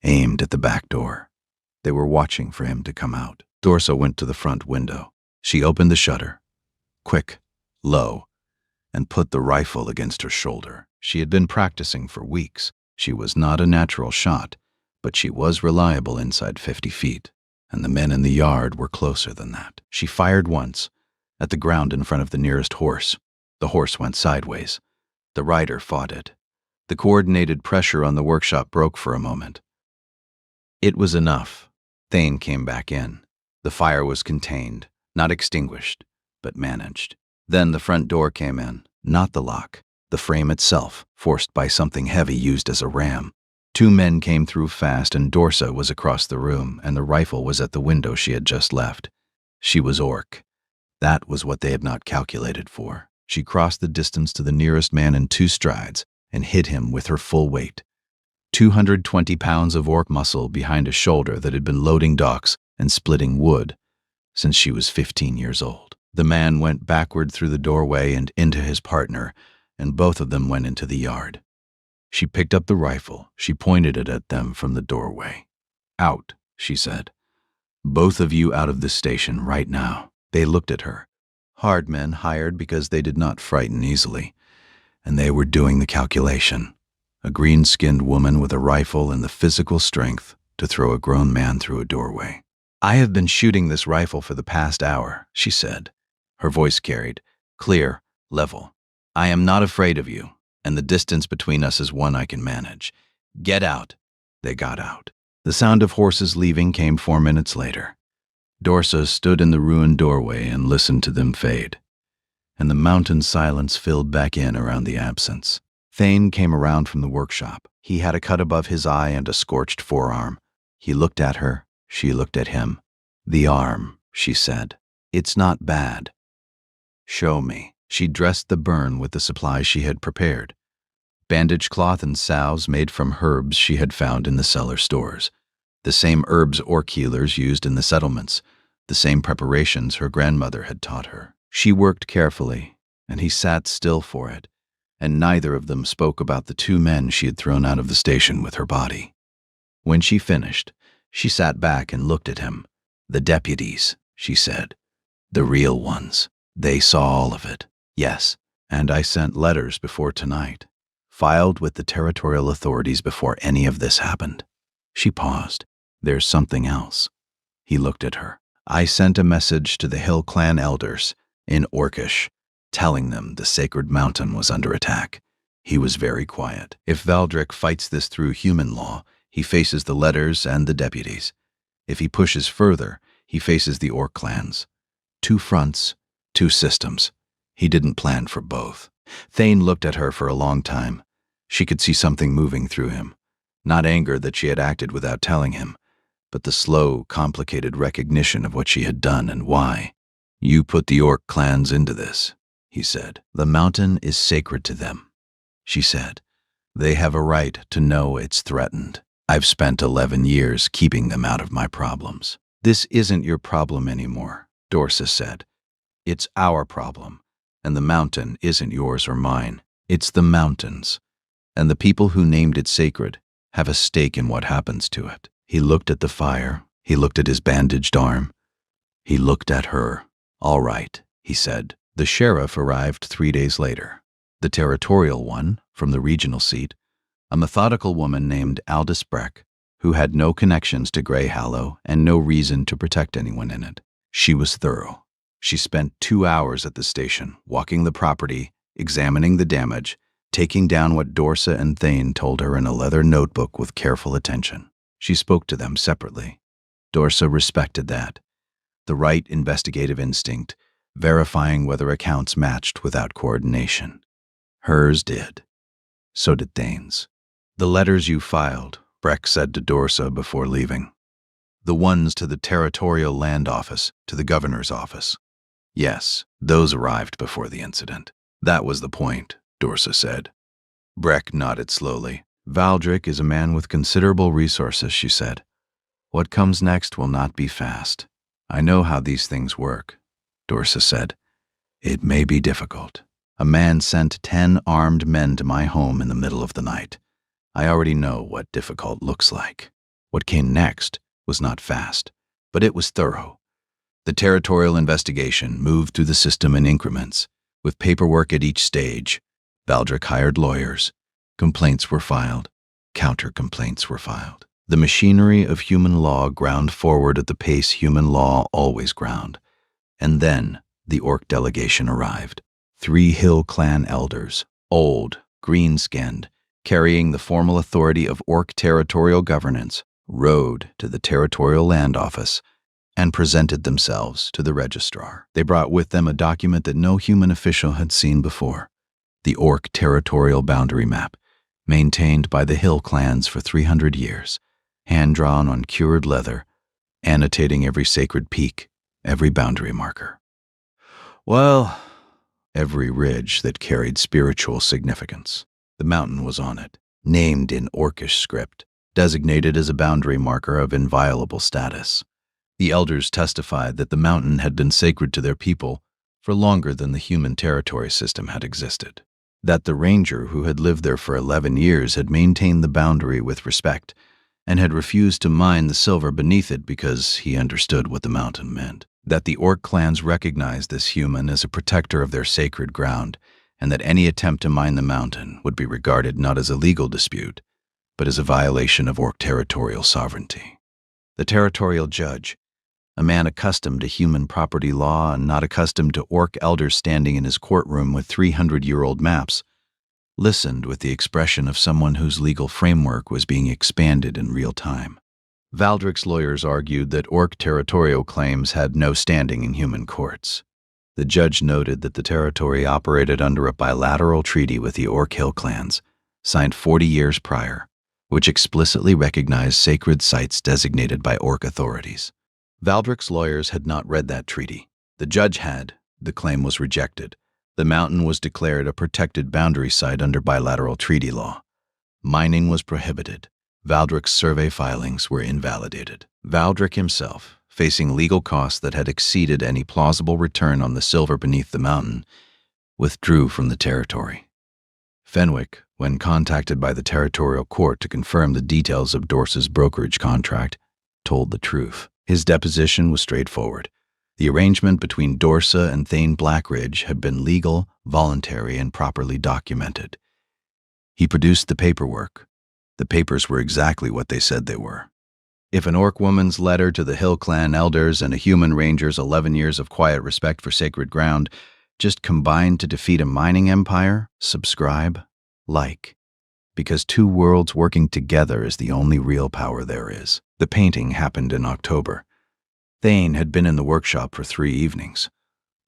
aimed at the back door. They were watching for him to come out. Dorsa went to the front window. She opened the shutter. Quick, low, and put the rifle against her shoulder. She had been practicing for weeks. She was not a natural shot, but she was reliable inside 50 feet. And the men in the yard were closer than that. She fired once, at the ground in front of the nearest horse. The horse went sideways. The rider fought it. The coordinated pressure on the workshop broke for a moment. It was enough. Thane came back in. The fire was contained, not extinguished, but managed. Then the front door came in, not the lock, the frame itself, forced by something heavy used as a ram. 2 men came through fast, and Dorsa was across the room, and the rifle was at the window she had just left. She was Orc. That was what they had not calculated for. She crossed the distance to the nearest man in 2 strides and hit him with her full weight. 220 pounds of orc muscle behind a shoulder that had been loading docks and splitting wood since she was 15 years old. The man went backward through the doorway and into his partner, and both of them went into the yard. She picked up the rifle. She pointed it at them from the doorway. "Out," she said. "Both of you out of this station right now." They looked at her. Hard men hired because they did not frighten easily, and they were doing the calculation. A green-skinned woman with a rifle and the physical strength to throw a grown man through a doorway. "I have been shooting this rifle for the past hour," she said. Her voice carried, clear, level. "I am not afraid of you, and the distance between us is one I can manage. Get out." They got out. The sound of horses leaving came 4 minutes later. Dorsa stood in the ruined doorway and listened to them fade, and the mountain silence filled back in around the absence. Thane came around from the workshop. He had a cut above his eye and a scorched forearm. He looked at her. She looked at him. "The arm," she said. "It's not bad." "Show me." She dressed the burn with the supplies she had prepared. Bandage cloth and salves made from herbs she had found in the cellar stores. The same herbs orc healers used in the settlements. The same preparations her grandmother had taught her. She worked carefully, and he sat still for it, and neither of them spoke about the 2 men she had thrown out of the station with her body. When she finished, she sat back and looked at him. "The deputies," she said. "The real ones. They saw all of it. Yes, and I sent letters before tonight, filed with the territorial authorities before any of this happened." She paused. "There's something else." He looked at her. "I sent a message to the Hill Clan elders in Orcish, telling them the sacred mountain was under attack." He was very quiet. "If Valdric fights this through human law, he faces the letters and the deputies. If he pushes further, he faces the orc clans. 2 fronts, 2 systems. He didn't plan for both." Thane looked at her for a long time. She could see something moving through him. Not anger that she had acted without telling him, but the slow, complicated recognition of what she had done and why. "You put the orc clans into this," he said. "The mountain is sacred to them," she said. "They have a right to know it's threatened. I've spent 11 years keeping them out of my problems." "This isn't your problem anymore," Dorsa said. "It's our problem, and the mountain isn't yours or mine. It's the mountain's, and the people who named it sacred have a stake in what happens to it." He looked at the fire. He looked at his bandaged arm. He looked at her. "All right," he said. The sheriff arrived 3 days later. The territorial one, from the regional seat, a methodical woman named Aldous Breck, who had no connections to Grey Hallow and no reason to protect anyone in it. She was thorough. She spent 2 hours at the station, walking the property, examining the damage, taking down what Dorsa and Thane told her in a leather notebook with careful attention. She spoke to them separately. Dorsa respected that. The right investigative instinct, verifying whether accounts matched without coordination. Hers did. So did Thane's. "The letters you filed," Breck said to Dorsa before leaving. "The ones to the Territorial Land Office, to the Governor's office." "Yes, those arrived before the incident." "That was the point," Dorsa said. Breck nodded slowly. "Valdric is a man with considerable resources," she said. "What comes next will not be fast." "I know how these things work," Dorsa said. "It may be difficult. A man sent 10 armed men to my home in the middle of the night. I already know what difficult looks like." What came next was not fast, but it was thorough. The territorial investigation moved through the system in increments, with paperwork at each stage. Valdric hired lawyers. Complaints were filed. Counter-complaints were filed. The machinery of human law ground forward at the pace human law always ground. And then the orc delegation arrived. 3 Hill Clan elders, old, green-skinned, carrying the formal authority of orc territorial governance, rode to the Territorial Land Office and presented themselves to the registrar. They brought with them a document that no human official had seen before: the orc territorial boundary map, maintained by the Hill clans for 300 years, hand-drawn on cured leather, annotating every sacred peak, every boundary marker. "Well, every ridge that carried spiritual significance. The mountain was on it, named in Orcish script, designated as a boundary marker of inviolable status. The elders testified that the mountain had been sacred to their people for longer than the human territory system had existed, that the ranger who had lived there for 11 years had maintained the boundary with respect and had refused to mine the silver beneath it because he understood what the mountain meant, that the Orc clans recognized this human as a protector of their sacred ground, and that any attempt to mine the mountain would be regarded not as a legal dispute, but as a violation of Orc territorial sovereignty. The territorial judge, a man accustomed to human property law and not accustomed to Orc elders standing in his courtroom with 300-year-old maps, listened with the expression of someone whose legal framework was being expanded in real time. Valdric's lawyers argued that Orc territorial claims had no standing in human courts. The judge noted that the territory operated under a bilateral treaty with the Orc Hill clans, signed 40 years prior, which explicitly recognized sacred sites designated by Orc authorities. Valdric's lawyers had not read that treaty. The judge had. The claim was rejected. The mountain was declared a protected boundary site under bilateral treaty law. Mining was prohibited. Valdric's survey filings were invalidated. Valdric himself, facing legal costs that had exceeded any plausible return on the silver beneath the mountain, withdrew from the territory. Fenwick, when contacted by the territorial court to confirm the details of Dorse's brokerage contract, told the truth. His deposition was straightforward. The arrangement between Dorse and Thane Blackridge had been legal, voluntary, and properly documented. He produced the paperwork. The papers were exactly what they said they were. If an Orc woman's letter to the Hill clan elders and a human ranger's 11 years of quiet respect for sacred ground just combined to defeat a mining empire, subscribe, like. Because two worlds working together is the only real power there is. The painting happened in October. Thane had been in the workshop for 3 evenings.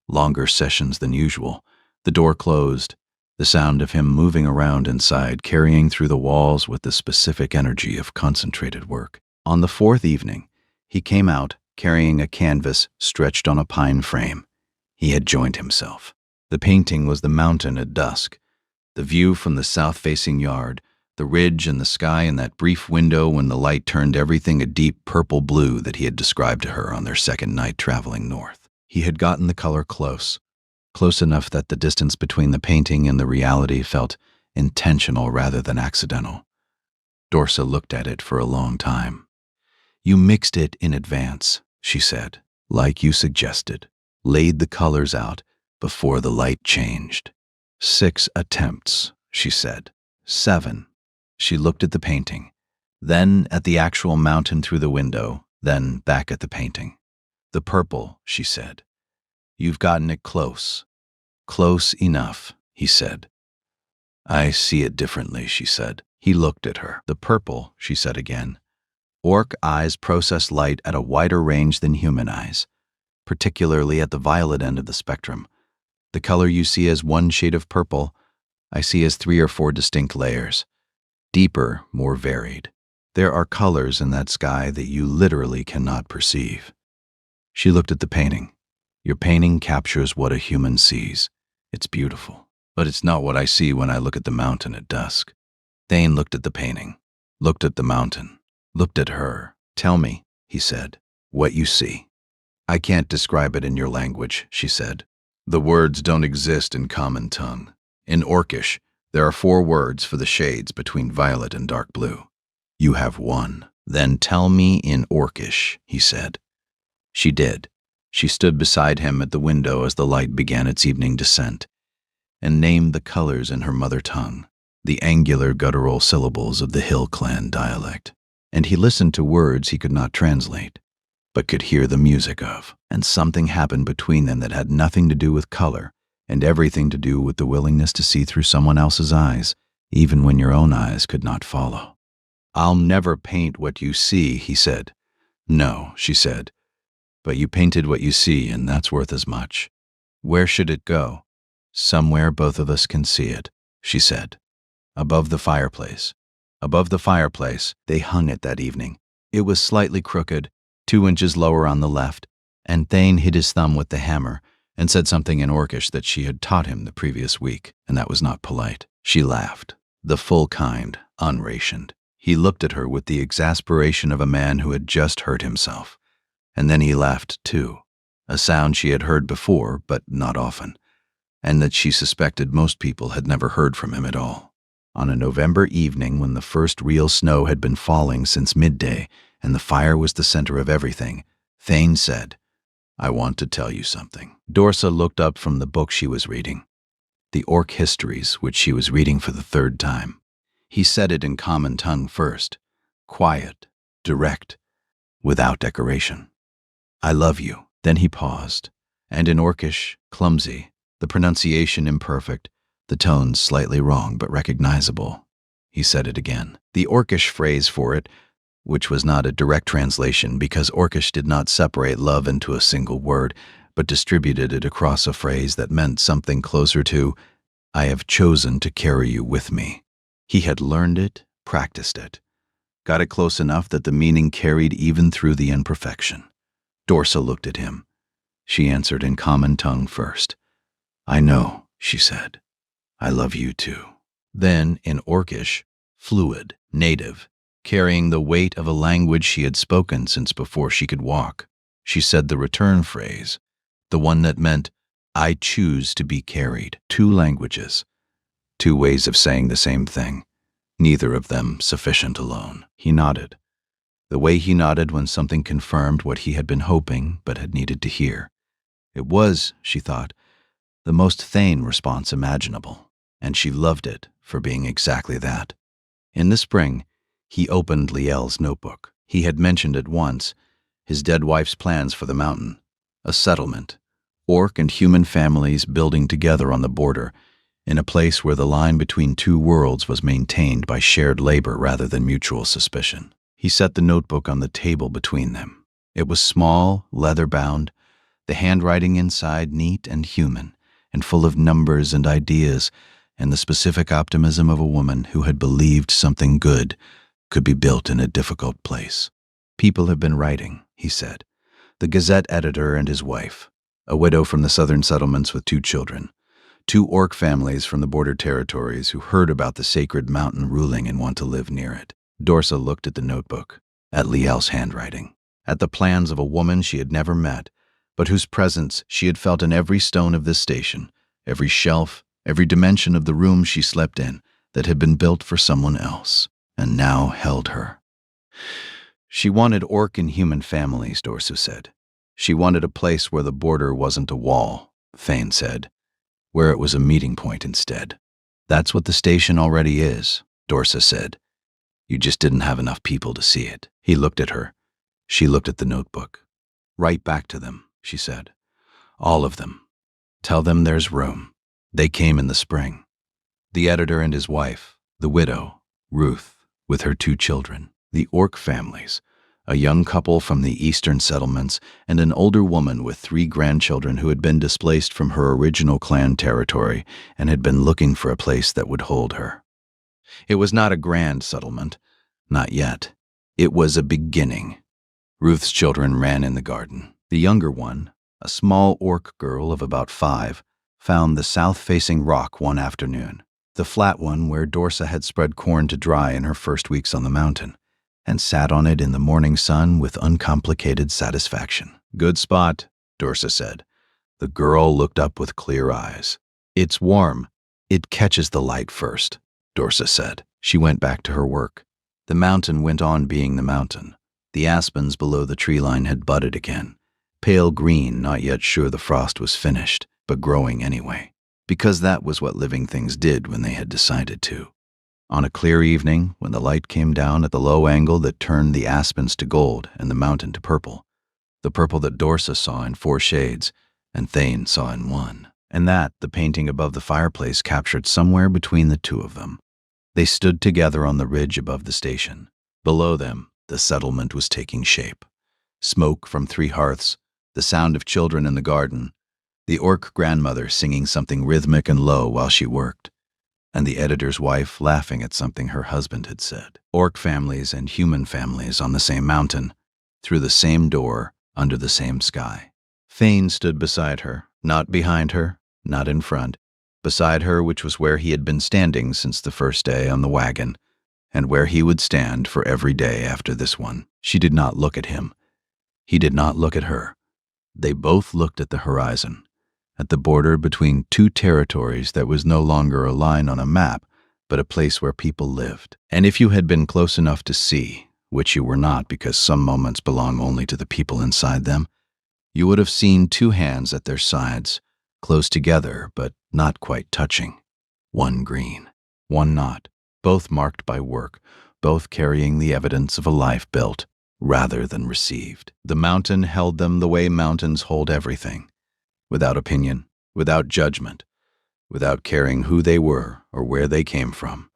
Longer sessions than usual. The door closed, the sound of him moving around inside, carrying through the walls with the specific energy of concentrated work. On the 4th evening, he came out carrying a canvas stretched on a pine frame. He had joined himself. The painting was the mountain at dusk, the view from the south-facing yard, the ridge and the sky in that brief window when the light turned everything a deep purple blue that he had described to her on their second night traveling north. He had gotten the color close enough that the distance between the painting and the reality felt intentional rather than accidental. Dorse looked at it for a long time. "You mixed it in advance," she said, "like you suggested. Laid the colors out before the light changed." 6 attempts, she said. 7. She looked at the painting, then at the actual mountain through the window, then back at the painting. "The purple," she said. "You've gotten it close. Close enough," he said. "I see it differently," she said. He looked at her. "The purple," she said again. Orc eyes process light at a wider range than human eyes, particularly at the violet end of the spectrum. The color you see as one shade of purple, I see as 3 or 4 distinct layers. Deeper, more varied. There are colors in that sky that you literally cannot perceive." She looked at the painting. "Your painting captures what a human sees. It's beautiful. But it's not what I see when I look at the mountain at dusk." Thane looked at the painting, looked at the mountain, looked at her. "Tell me," he said, "what you see." "I can't describe it in your language," she said. "The words don't exist in common tongue. In Orcish, there are 4 words for the shades between violet and dark blue. You have 1. Then tell me in Orcish," he said. She did. She stood beside him at the window as the light began its evening descent, and named the colors in her mother tongue, the angular guttural syllables of the Hill clan dialect. And he listened to words he could not translate, but could hear the music of. And something happened between them that had nothing to do with color, and everything to do with the willingness to see through someone else's eyes, even when your own eyes could not follow. "I'll never paint what you see," he said. "No," she said, "but you painted what you see, and that's worth as much. Where should it go?" "Somewhere both of us can see it," she said. "Above the fireplace." Above the fireplace, they hung it that evening. It was slightly crooked, 2 inches lower on the left, and Thane hit his thumb with the hammer, and said something in Orcish that she had taught him the previous week, and that was not polite. She laughed, the full kind, unrationed. He looked at her with the exasperation of a man who had just hurt himself. And then he laughed too, a sound she had heard before, but not often, and that she suspected most people had never heard from him at all. On a November evening when the first real snow had been falling since midday and the fire was the center of everything, Thane said, "I want to tell you something." Dorsa looked up from the book she was reading, the Orc Histories, which she was reading for the third time. He said it in common tongue first, quiet, direct, without decoration. "I love you." Then he paused, and in Orcish, clumsy, the pronunciation imperfect, the tones slightly wrong but recognizable, he said it again. The Orcish phrase for it, which was not a direct translation because Orcish did not separate love into a single word, but distributed it across a phrase that meant something closer to, "I have chosen to carry you with me." He had learned it, practiced it, got it close enough that the meaning carried even through the imperfection. Dorsa looked at him. She answered in common tongue first. "I know," she said. "I love you too." Then, in Orcish, fluid, native, carrying the weight of a language she had spoken since before she could walk, she said the return phrase, the one that meant, "I choose to be carried." 2 languages, 2 ways of saying the same thing, neither of them sufficient alone. He nodded. The way he nodded when something confirmed what he had been hoping but had needed to hear. It was, she thought, the most Thane response imaginable, and she loved it for being exactly that. In the spring, he opened Liel's notebook. He had mentioned it once, his dead wife's plans for the mountain, a settlement, Orc and human families building together on the border, in a place where the line between 2 worlds was maintained by shared labor rather than mutual suspicion. He set the notebook on the table between them. It was small, leather-bound, the handwriting inside neat and human, and full of numbers and ideas, and the specific optimism of a woman who had believed something good could be built in a difficult place. "People have been writing," he said. "The Gazette editor and his wife, a widow from the southern settlements with 2 children, 2 Orc families from the border territories who heard about the sacred mountain ruling and want to live near it." Dorsa looked at the notebook, at Liel's handwriting, at the plans of a woman she had never met, but whose presence she had felt in every stone of this station, every shelf, every dimension of the room she slept in that had been built for someone else, and now held her. She wanted Orc and human families, Dorsa said. She wanted a place where the border wasn't a wall, Thane said, where it was a meeting point instead. "That's what the station already is," Dorsa said. "You just didn't have enough people to see it." He looked at her. She looked at the notebook. "Write back to them," she said. "All of them. Tell them there's room. They came in the spring. The editor and his wife, the widow, Ruth, with her 2 children, the Orc families, a young couple from the eastern settlements, and an older woman with 3 grandchildren who had been displaced from her original clan territory and had been looking for a place that would hold her. It was not a grand settlement, not yet. It was a beginning. Ruth's children ran in the garden. The younger one, a small Orc girl of about 5, found the south-facing rock one afternoon, the flat one where Dorsa had spread corn to dry in her first weeks on the mountain, and sat on it in the morning sun with uncomplicated satisfaction. "Good spot," Dorsa said. The girl looked up with clear eyes. "It's warm. It catches the light first," Dorsa said. She went back to her work. The mountain went on being the mountain. The aspens below the tree line had budded again, pale green, not yet sure the frost was finished, but growing anyway, because that was what living things did when they had decided to. On a clear evening, when the light came down at the low angle that turned the aspens to gold and the mountain to purple, the purple that Dorsa saw in 4 shades and Thane saw in 1, and that the painting above the fireplace captured somewhere between the 2 of them. They stood together on the ridge above the station. Below them, the settlement was taking shape. Smoke from 3 hearths, the sound of children in the garden, the Orc grandmother singing something rhythmic and low while she worked, and the editor's wife laughing at something her husband had said. Orc families and human families on the same mountain, through the same door, under the same sky. Thane stood beside her, not behind her, not in front, beside her, which was where he had been standing since the first day on the wagon, and where he would stand for every day after this one. She did not look at him. He did not look at her. They both looked at the horizon, at the border between two territories that was no longer a line on a map, but a place where people lived. And if you had been close enough to see, which you were not because some moments belong only to the people inside them, you would have seen two hands at their sides, close together but not quite touching. One green, one not, both marked by work, both carrying the evidence of a life built rather than received. The mountain held them the way mountains hold everything, without opinion, without judgment, without caring who they were or where they came from,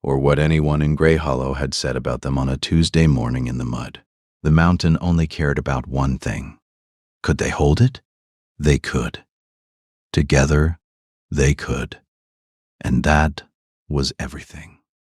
or what anyone in Grey Hollow had said about them on a Tuesday morning in the mud. The mountain only cared about one thing. Could they hold it? They could. Together, they could. And that was everything.